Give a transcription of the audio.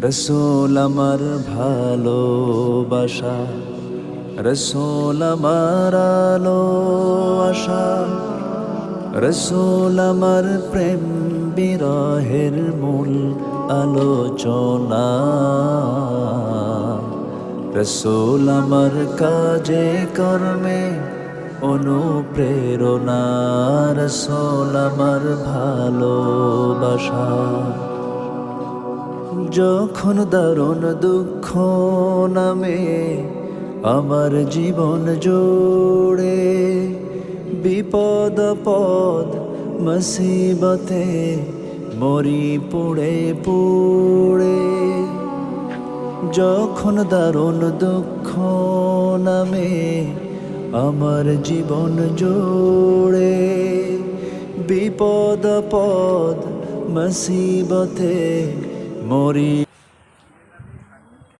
রসূল আমার ভালোবাসা, রসূল আমার আলো আশা, রসূল আমার প্রেম বিরহের মূল আলোচনা। রসূল আমার কাজে কর্মে অনুপ্রেরণা, রসূল আমার ভালোবাসা। যখন দারুণ দুঃখ নামে আমার জীবন জুড়ে, বিপদ পদ মুসিবতে মরি পুড়ে পুড়ে। যখন দারুণ দুঃখ নামে আমার জীবন জুড়ে, বিপদ পদ মুসিবতে মরি